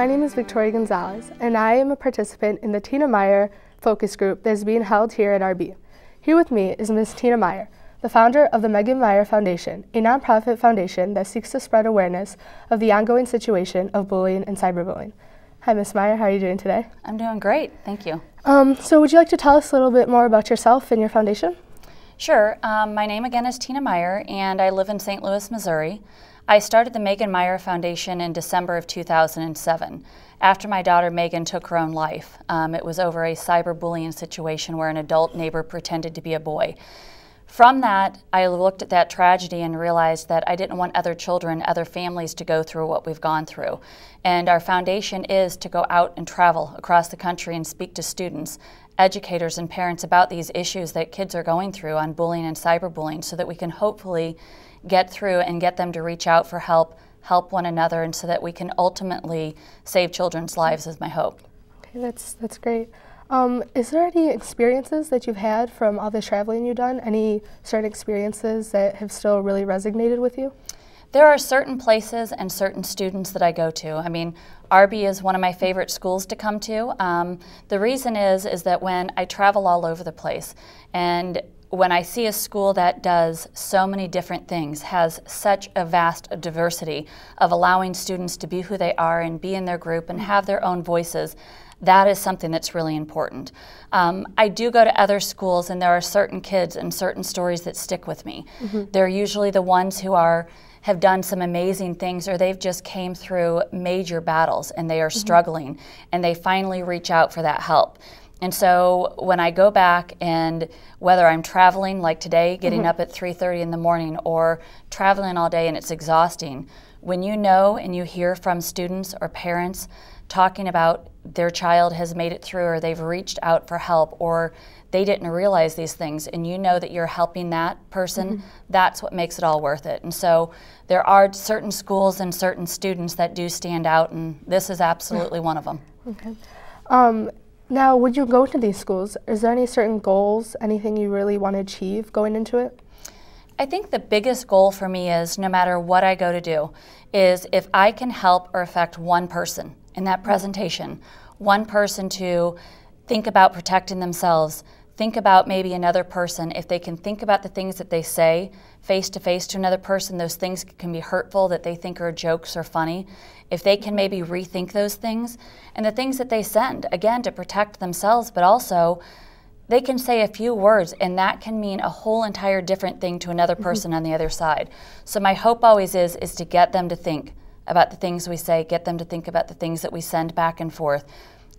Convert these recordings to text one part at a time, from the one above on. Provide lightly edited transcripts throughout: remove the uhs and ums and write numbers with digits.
my name is Victoria Gonzalez, and I am a participant in the Tina Meier focus group that is being held here at RB. Here with me is Ms. Tina Meier, the founder of the Megan Meier Foundation, a nonprofit foundation that seeks to spread awareness of the ongoing situation of bullying and cyberbullying. Hi, Ms. Meier, how are you doing today? I'm doing great, thank you. So would you like to tell us a little bit more about yourself and your foundation? Sure. My name again is Tina Meier, and I live in St. Louis, Missouri. I started the Megan Meier Foundation in December of 2007, after my daughter Megan took her own life. It was over a cyberbullying situation where an adult neighbor pretended to be a boy. From that, I looked at that tragedy and realized that I didn't want other children, other families to go through what we've gone through. And our foundation is to go out and travel across the country and speak to students, educators, and parents about these issues that kids are going through on bullying and cyberbullying, so that we can hopefully get through and get them to reach out for help one another, and so that we can ultimately save children's lives is my hope. Okay, that's great. Is there any experiences that you've had from all the traveling you've done? Any certain experiences that have still really resonated with you? There are certain places and certain students that I go to. I mean, RB is one of my favorite schools to come to. The reason is that when I travel all over the place, and when I see a school that does so many different things, has such a vast diversity of allowing students to be who they are and be in their group and have their own voices, that is something that's really important. I do go to other schools, and there are certain kids and certain stories that stick with me. Mm-hmm. They're usually the ones who have done some amazing things, or they've just came through major battles and they are struggling, and they finally reach out for that help. And so when I go back, and whether I'm traveling like today, getting up at 3:30 in the morning, or traveling all day and it's exhausting, when you know and you hear from students or parents talking about their child has made it through, or they've reached out for help, or they didn't realize these things, and you know that you're helping that person, that's what makes it all worth it. And so there are certain schools and certain students that do stand out, and this is absolutely one of them. Okay. Now, would you go to these schools? Is there any certain goals, anything you really want to achieve going into it? I think the biggest goal for me is, no matter what I go to do, is if I can help or affect one person in that presentation, one person to think about protecting themselves, think about maybe another person. If they can think about the things that they say face to face to another person, those things can be hurtful that they think are jokes or funny. If they can maybe rethink those things, and the things that they send, again, to protect themselves, but also they can say a few words, and that can mean a whole entire different thing to another person on the other side. So my hope always is to get them to think about the things we say, get them to think about the things that we send back and forth,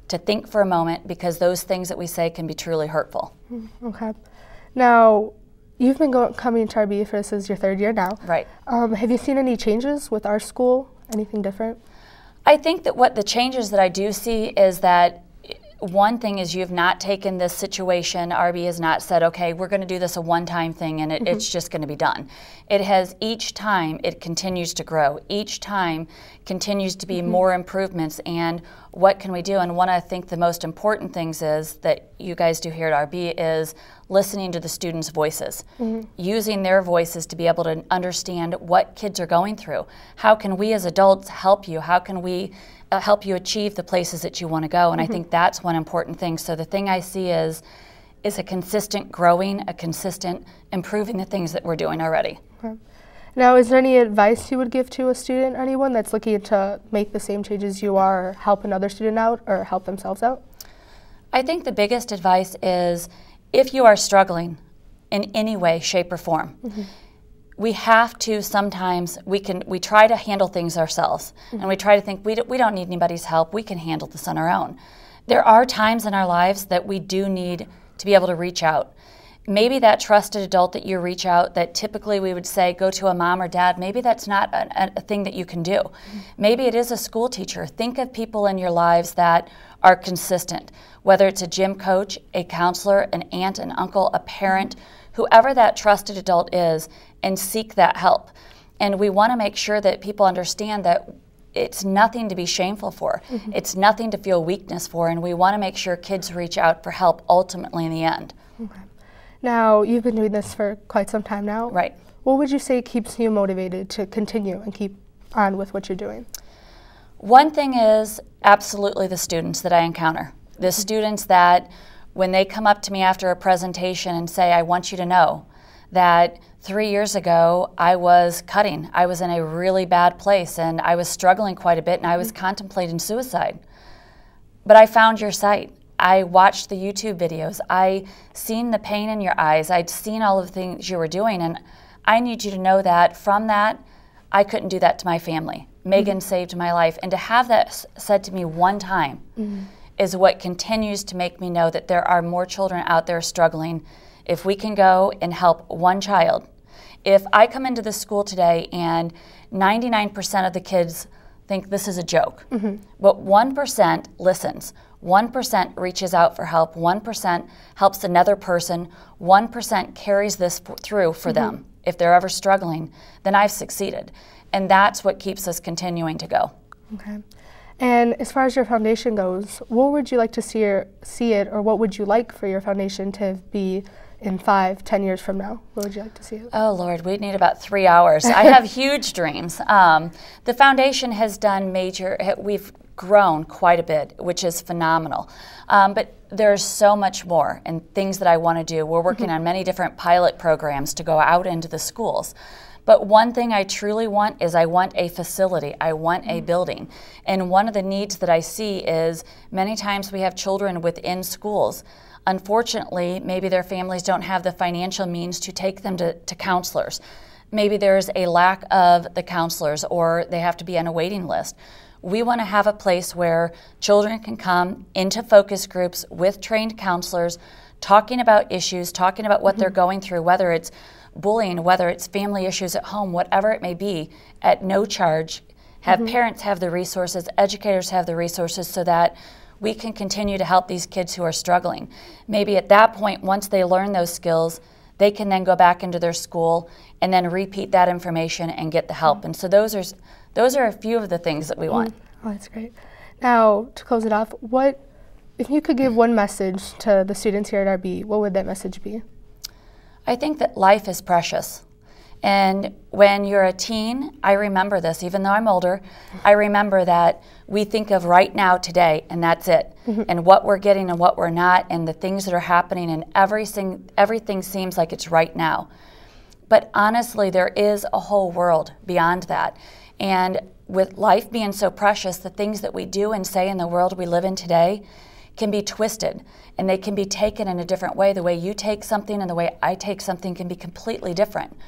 to think for a moment, because those things that we say can be truly hurtful. Okay. Now, you've been coming to RB for this is your third year now. Right. Have you seen any changes with our school? Anything different? I think that what the changes that I do see is that one thing is, you've not taken this situation, RB has not said, okay, we're going to do this a one-time thing and it's just going to be done. It has, each time it continues to grow. Each time continues to be more improvements, and what can we do? And one, I think the most important things is that you guys do here at RB is listening to the students' voices, using their voices to be able to understand what kids are going through. How can we as adults help you? How can we help you achieve the places that you want to go? And I think that's one important thing. So the thing I see is a consistent growing, a consistent improving the things that we're doing already. Okay. Now, is there any advice you would give to a student, anyone that's looking to make the same changes you are, or help another student out, or help themselves out? I think the biggest advice is, if you are struggling in any way, shape, or form, we have to sometimes, we try to handle things ourselves, and we try to think we don't need anybody's help, we can handle this on our own. There are times in our lives that we do need to be able to reach out. Maybe that trusted adult that you reach out, that typically we would say go to a mom or dad, maybe that's not a thing that you can do. Maybe it is a school teacher. Think of people in your lives that are consistent, whether it's a gym coach, a counselor, an aunt, an uncle, a parent, whoever that trusted adult is, and seek that help. And we want to make sure that people understand that it's nothing to be shameful for. It's nothing to feel weakness for, and we want to make sure kids reach out for help ultimately in the end. Okay. Now, you've been doing this for quite some time now. Right. What would you say keeps you motivated to continue and keep on with what you're doing? One thing is absolutely the students that I encounter. The students that when they come up to me after a presentation and say, I want you to know that 3 years ago I was cutting. I was in a really bad place and I was struggling quite a bit and I was contemplating suicide. But I found your site. I watched the YouTube videos. I seen the pain in your eyes. I'd seen all of the things you were doing, and I need you to know that from that, I couldn't do that to my family. Megan saved my life. And to have that said to me one time is what continues to make me know that there are more children out there struggling. If we can go and help one child. If I come into this school today and 99% of the kids think this is a joke, but 1% listens, 1% reaches out for help, 1% helps another person, 1% carries this through for them. If they're ever struggling, then I've succeeded. And that's what keeps us continuing to go. Okay. And as far as your foundation goes, what would you like to see it, or what would you like for your foundation to be in 5, 10 years from now? What would you like to see it? Oh, Lord, we'd need about 3 hours. I have huge dreams. The foundation has done we've grown quite a bit, which is phenomenal. But there's so much more and things that I want to do. We're working on many different pilot programs to go out into the schools. But one thing I truly want is I want a facility. I want a building. And one of the needs that I see is many times we have children within schools. Unfortunately, maybe their families don't have the financial means to take them to counselors. Maybe there's a lack of the counselors, or they have to be on a waiting list. We want to have a place where children can come into focus groups with trained counselors, talking about issues, talking about what they're going through, whether it's bullying, whether it's family issues at home, whatever it may be, at no charge. Have parents have the resources, educators have the resources, so that we can continue to help these kids who are struggling. Maybe at that point, once they learn those skills, they can then go back into their school and then repeat that information and get the help. And so those are a few of the things that we want. Oh, that's great. Now, to close it off, if you could give one message to the students here at RB, what would that message be? I think that life is precious. And when you're a teen, I remember this, even though I'm older, I remember that we think of right now, today, and that's it. And what we're getting and what we're not, and the things that are happening, and everything seems like it's right now. But honestly, there is a whole world beyond that. And with life being so precious, the things that we do and say in the world we live in today can be twisted, and they can be taken in a different way. The way you take something and the way I take something can be completely different.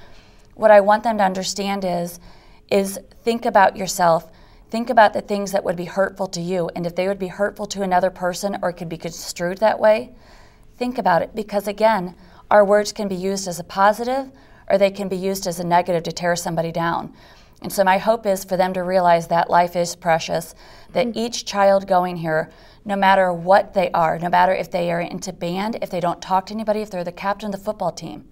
What I want them to understand is think about yourself. Think about the things that would be hurtful to you, and if they would be hurtful to another person or could be construed that way, think about it, because again, our words can be used as a positive or they can be used as a negative to tear somebody down. And so my hope is for them to realize that life is precious, that each child going here, no matter what they are, no matter if they are into band, if they don't talk to anybody, if they're the captain of the football team,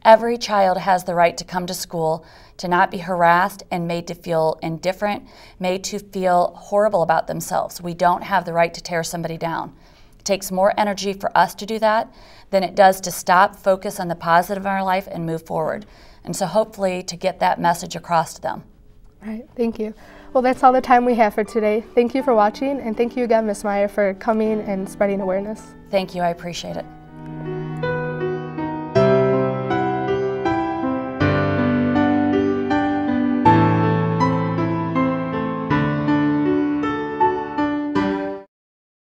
every child has the right to come to school, to not be harassed and made to feel indifferent, made to feel horrible about themselves. We don't have the right to tear somebody down. It takes more energy for us to do that than it does to stop, focus on the positive in our life, and move forward. And so hopefully to get that message across to them. Right, thank you. Well, that's all the time we have for today. Thank you for watching, and thank you again, Ms. Meier, for coming and spreading awareness. Thank you, I appreciate it.